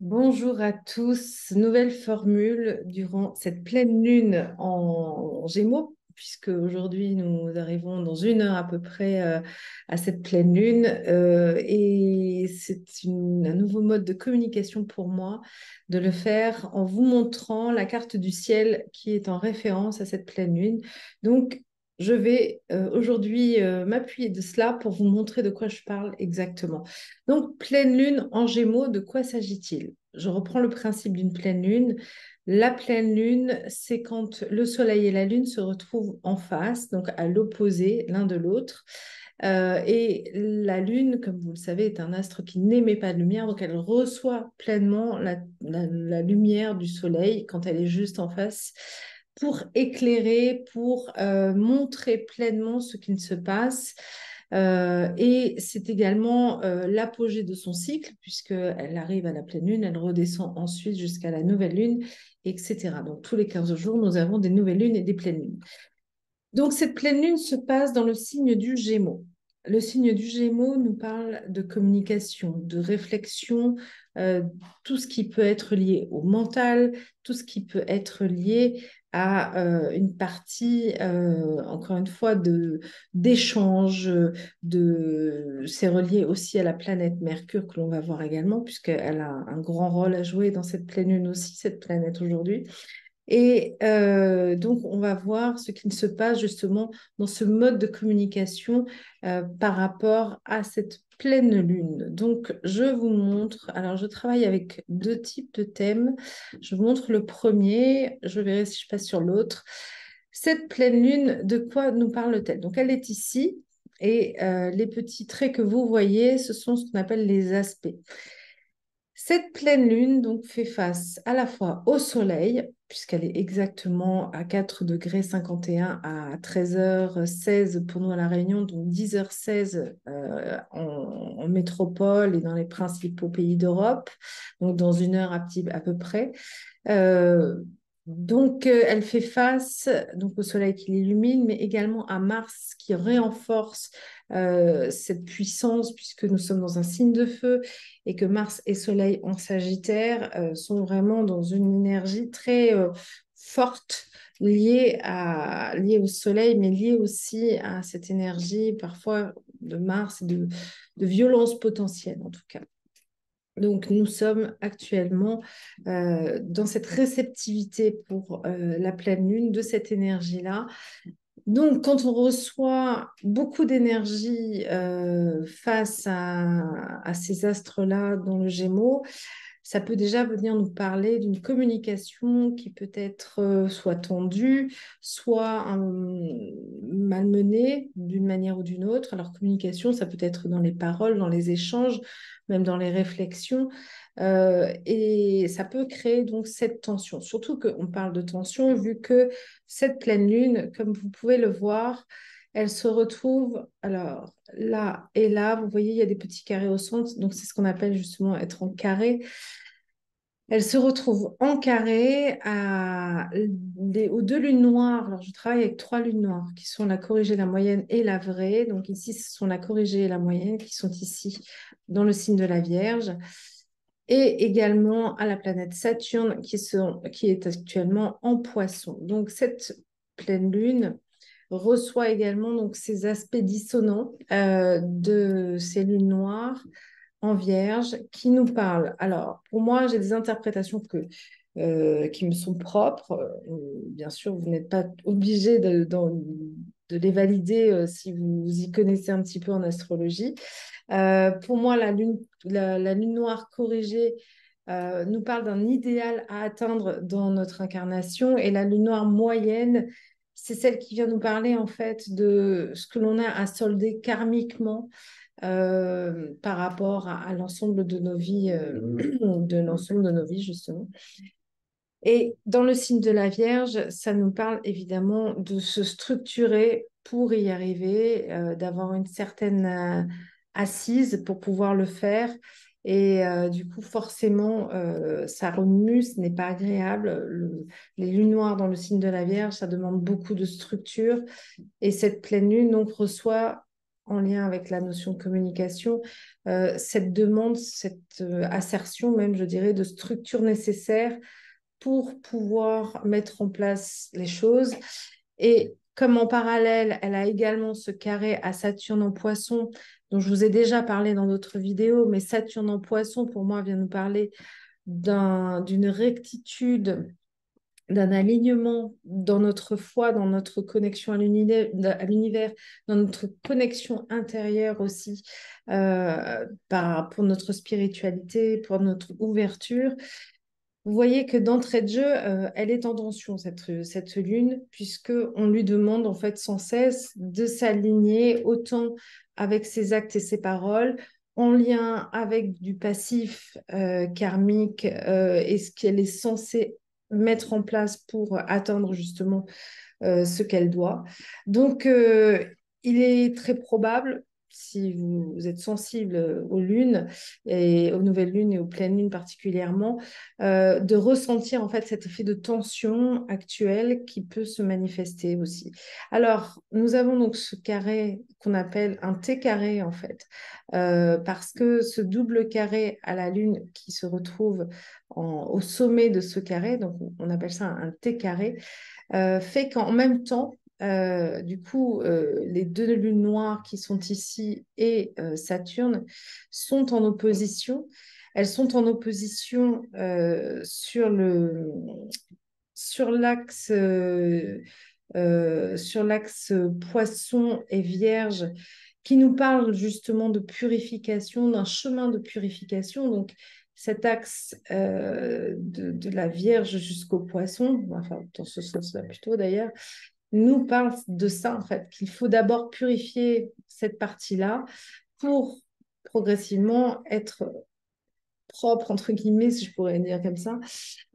Bonjour à tous, nouvelle formule durant cette pleine lune en Gémeaux, puisque aujourd'hui nous arrivons dans une heure à peu près à cette pleine lune, et c'est un nouveau mode de communication pour moi de le faire en vous montrant la carte du ciel qui est en référence à cette pleine lune. Donc je vais aujourd'hui m'appuyer de cela pour vous montrer de quoi je parle exactement. Donc, pleine lune en Gémeaux, de quoi s'agit-il? Je reprends le principe d'une pleine lune. La pleine lune, c'est quand le Soleil et la Lune se retrouvent en face, donc à l'opposé l'un de l'autre. Et la Lune, comme vous le savez, est un astre qui n'émet pas de lumière, donc elle reçoit pleinement la lumière du Soleil quand elle est juste en face pour éclairer, pour montrer pleinement ce qu'il se passe. Et c'est également l'apogée de son cycle, puisqu'elle arrive à la pleine lune, elle redescend ensuite jusqu'à la nouvelle lune, etc. Donc tous les 15 jours, nous avons des nouvelles lunes et des pleines lunes. Donc cette pleine lune se passe dans le signe du Gémeaux. Le signe du Gémeaux nous parle de communication, de réflexion, euh, tout ce qui peut être lié au mental, tout ce qui peut être lié à une partie, encore une fois, d'échange, c'est relié aussi à la planète Mercure que l'on va voir également, puisqu'elle a un grand rôle à jouer dans cette pleine lune aussi, cette planète aujourd'hui. Et donc, on va voir ce qui se passe justement dans ce mode de communication par rapport à cette pleine lune. Donc, je vous montre, alors je travaille avec deux types de thèmes. Je vous montre le premier, je verrai si je passe sur l'autre. Cette pleine lune, de quoi nous parle-t-elle? Donc, elle est ici et les petits traits que vous voyez, ce sont ce qu'on appelle les aspects. Cette pleine lune donc fait face à la fois au soleil, puisqu'elle est exactement à 4 degrés 51 à 13h16 pour nous à La Réunion, donc 10h16 en métropole et dans les principaux pays d'Europe, donc dans une heure à peu près. Euh, elle fait face donc, au soleil qui l'illumine, mais également à Mars qui renforce cette puissance, puisque nous sommes dans un signe de feu et que Mars et Soleil en Sagittaire sont vraiment dans une énergie très forte liée au Soleil, mais liée aussi à cette énergie parfois de Mars, de violence potentielle en tout cas. Donc, nous sommes actuellement dans cette réceptivité pour la pleine lune de cette énergie-là. Donc, quand on reçoit beaucoup d'énergie face à ces astres-là dans le Gémeaux, ça peut déjà venir nous parler d'une communication qui peut être soit tendue, soit malmenée d'une manière ou d'une autre. Alors, communication, ça peut être dans les paroles, dans les échanges, même dans les réflexions. Et ça peut créer donc cette tension. Surtout qu'on parle de tension vu que cette pleine lune, comme vous pouvez le voir, elle se retrouve alors là et là. Vous voyez, il y a des petits carrés au centre. Donc, c'est ce qu'on appelle justement être en carré. Elle se retrouve en carré aux deux lunes noires. Alors, je travaille avec trois lunes noires qui sont la corrigée, la moyenne et la vraie. Donc, ici, ce sont la corrigée et la moyenne qui sont ici dans le signe de la Vierge. Et également à la planète Saturne qui est actuellement en Poisson. Donc, cette pleine lune reçoit également donc, ces aspects dissonants de ces lunes noires en Vierge qui nous parlent. Alors, pour moi, j'ai des interprétations qui me sont propres. Bien sûr, vous n'êtes pas obligé de les valider si vous y connaissez un petit peu en astrologie. Pour moi, la lune noire corrigée nous parle d'un idéal à atteindre dans notre incarnation et la lune noire moyenne, c'est celle qui vient nous parler en fait de ce que l'on a à solder karmiquement par rapport à l'ensemble de nos vies, de l'ensemble de nos vies justement. Et dans le signe de la Vierge, ça nous parle évidemment de se structurer pour y arriver, d'avoir une certaine assise pour pouvoir le faire. Et du coup, forcément, ça remue, ce n'est pas agréable. Les lunes noires dans le signe de la Vierge, ça demande beaucoup de structure. Et cette pleine lune, donc, reçoit en lien avec la notion de communication, cette demande, cette assertion même, je dirais, de structure nécessaire pour pouvoir mettre en place les choses. Et comme en parallèle, elle a également ce carré à Saturne en Poisson, dont je vous ai déjà parlé dans d'autres vidéos, mais Saturne en Poisson, pour moi, vient nous parler d'une rectitude, d'un alignement dans notre foi, dans notre connexion à l'univers, dans notre connexion intérieure aussi, pour notre spiritualité, pour notre ouverture. Vous voyez que d'entrée de jeu, elle est en tension, cette lune, puisqu'on lui demande en fait sans cesse de s'aligner autant avec ses actes et ses paroles, en lien avec du passif karmique et ce qu'elle est censée mettre en place pour atteindre justement ce qu'elle doit. Donc, il est très probable, si vous êtes sensible aux lunes et aux nouvelles lunes et aux pleines lunes particulièrement, de ressentir en fait cet effet de tension actuel qui peut se manifester aussi. Alors, nous avons donc ce carré qu'on appelle un T carré en fait, parce que ce double carré à la lune qui se retrouve au sommet de ce carré, donc on appelle ça un T carré, fait qu'en même temps, du coup, les deux lunes noires qui sont ici et Saturne sont en opposition. Elles sont en opposition sur l'axe Poisson et Vierge, qui nous parle justement de purification, d'un chemin de purification. Donc, cet axe de la Vierge jusqu'au Poisson, enfin, dans ce sens-là plutôt d'ailleurs, nous parle de ça, en fait, qu'il faut d'abord purifier cette partie-là pour progressivement être propre, entre guillemets, si je pourrais dire comme ça,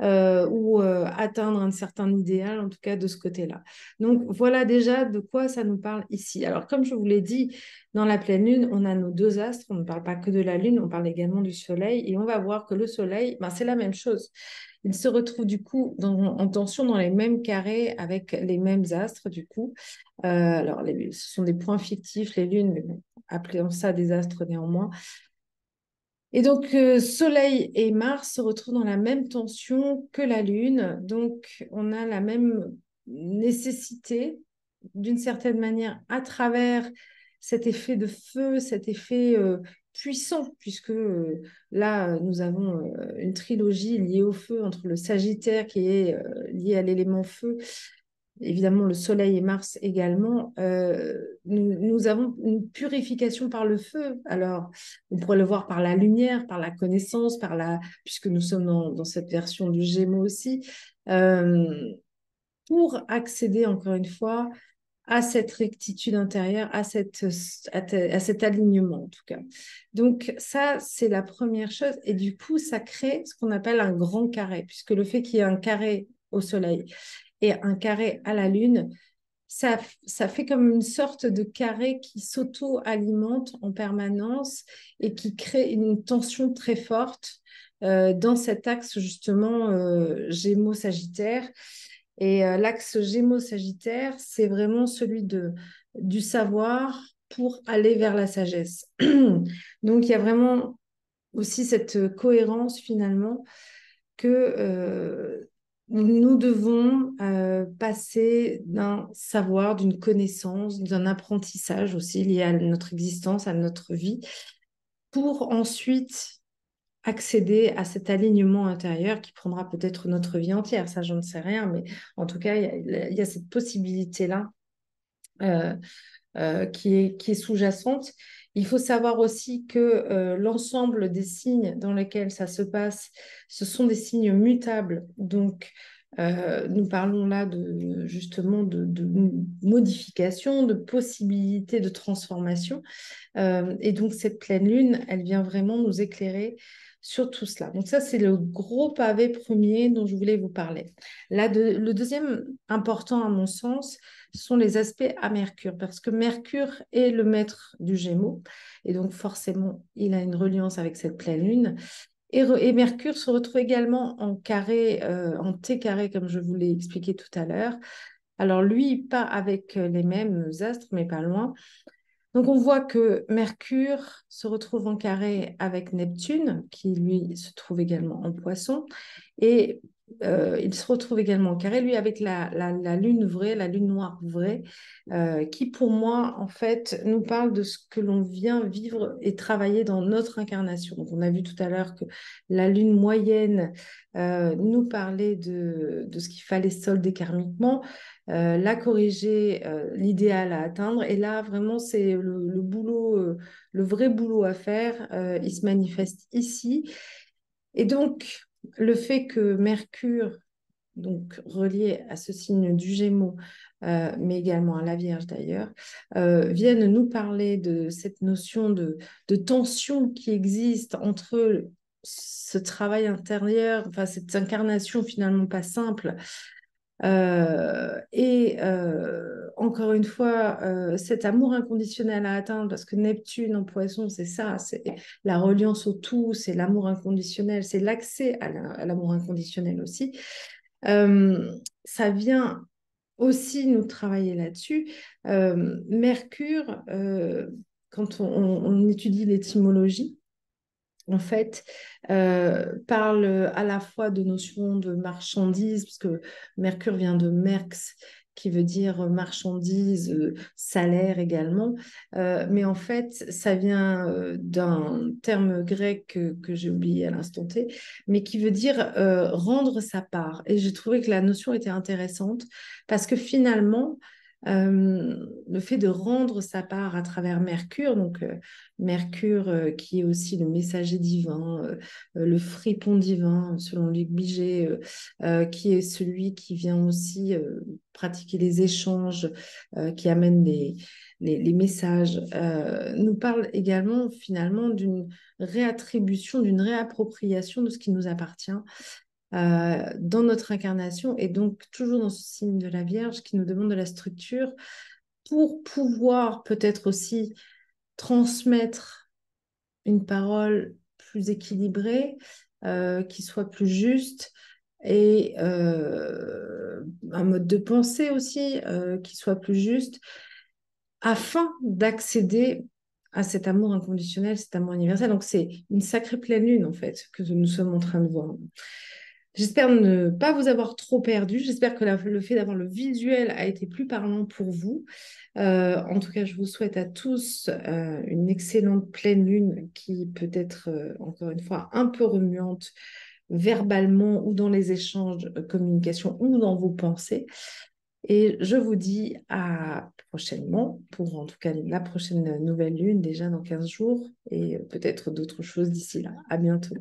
ou atteindre un certain idéal, en tout cas de ce côté-là. Donc voilà déjà de quoi ça nous parle ici. Alors comme je vous l'ai dit, dans la pleine lune, on a nos deux astres, on ne parle pas que de la lune, on parle également du soleil, et on va voir que le soleil, ben, c'est la même chose. Il se retrouve du coup en tension dans les mêmes carrés avec les mêmes astres du coup. Alors ce sont des points fictifs, les lunes, mais bon, appelons ça des astres néanmoins. Et donc, Soleil et Mars se retrouvent dans la même tension que la Lune. Donc, on a la même nécessité, d'une certaine manière, à travers cet effet de feu, cet effet puissant, puisque là, nous avons une trilogie liée au feu entre le Sagittaire qui est lié à l'élément feu, évidemment le Soleil et Mars également, nous avons une purification par le feu. Alors, on pourrait le voir par la lumière, par la connaissance, puisque nous sommes dans cette version du Gémeaux aussi, euh, pour accéder encore une fois à cette rectitude intérieure, à cet alignement en tout cas. Donc ça, c'est la première chose. Et du coup, ça crée ce qu'on appelle un grand carré, puisque le fait qu'il y ait un carré au Soleil et un carré à la Lune, ça fait comme une sorte de carré qui s'auto-alimente en permanence et qui crée une tension très forte dans cet axe justement Gémeaux-Sagittaire. Et l'axe Gémeaux-Sagittaire, c'est vraiment celui du savoir pour aller vers la sagesse. Donc, il y a vraiment aussi cette cohérence finalement que nous devons passer d'un savoir, d'une connaissance, d'un apprentissage aussi lié à notre existence, à notre vie, pour ensuite accéder à cet alignement intérieur qui prendra peut-être notre vie entière. Ça, je ne sais rien, mais en tout cas, il y a cette possibilité-là euh, qui est sous-jacente. Il faut savoir aussi que l'ensemble des signes dans lesquels ça se passe, ce sont des signes mutables. Donc, nous parlons là justement de modification, de possibilité de transformation. Et donc, cette pleine lune, elle vient vraiment nous éclairer sur tout cela. Donc, ça, c'est le gros pavé premier dont je voulais vous parler. Là, le deuxième important, à mon sens, sont les aspects à Mercure, parce que Mercure est le maître du Gémeaux, et donc forcément, il a une reliance avec cette pleine lune. Et Mercure se retrouve également en carré, en T carré, comme je vous l'ai expliqué tout à l'heure. Alors lui, pas avec les mêmes astres, mais pas loin. Donc on voit que Mercure se retrouve en carré avec Neptune, qui lui se trouve également en Poisson, et il se retrouve également en carré, lui, avec la lune vraie, la lune noire vraie, qui pour moi, en fait, nous parle de ce que l'on vient vivre et travailler dans notre incarnation. Donc on a vu tout à l'heure que la lune moyenne nous parlait de ce qu'il fallait solder karmiquement, la corriger, l'idéal à atteindre. Et là, vraiment, c'est le boulot, le vrai boulot à faire. Il se manifeste ici. Et donc, le fait que Mercure, donc relié à ce signe du Gémeaux, mais également à la Vierge d'ailleurs, vienne nous parler de cette notion de tension qui existe entre ce travail intérieur, enfin cette incarnation finalement pas simple, encore une fois, cet amour inconditionnel à atteindre, parce que Neptune en Poisson, c'est ça, c'est la reliance au tout, c'est l'amour inconditionnel, c'est l'accès à l'amour inconditionnel aussi. Ça vient aussi nous travailler là-dessus. Mercure, quand on étudie l'étymologie, en fait, parle à la fois de notions de marchandise, puisque Mercure vient de Merx, qui veut dire marchandise, salaire également. Mais en fait, ça vient d'un terme grec que j'ai oublié à l'instant T, mais qui veut dire rendre sa part. Et j'ai trouvé que la notion était intéressante, parce que finalement, le fait de rendre sa part à travers Mercure, donc Mercure, qui est aussi le messager divin, le fripon divin, selon Luc Biget, qui est celui qui vient aussi pratiquer les échanges, qui amène les messages, nous parle également finalement d'une réattribution, d'une réappropriation de ce qui nous appartient dans notre incarnation, et donc toujours dans ce signe de la Vierge qui nous demande de la structure pour pouvoir peut-être aussi transmettre une parole plus équilibrée, qui soit plus juste, et un mode de pensée aussi qui soit plus juste, afin d'accéder à cet amour inconditionnel, cet amour universel. Donc c'est une sacrée pleine lune en fait que nous sommes en train de voir. J'espère ne pas vous avoir trop perdu. J'espère que le fait d'avoir le visuel a été plus parlant pour vous. En tout cas, je vous souhaite à tous une excellente pleine lune qui peut être, encore une fois, un peu remuante verbalement ou dans les échanges de communication ou dans vos pensées. Et je vous dis à prochainement pour en tout cas la prochaine nouvelle lune déjà dans 15 jours et peut-être d'autres choses d'ici là. À bientôt.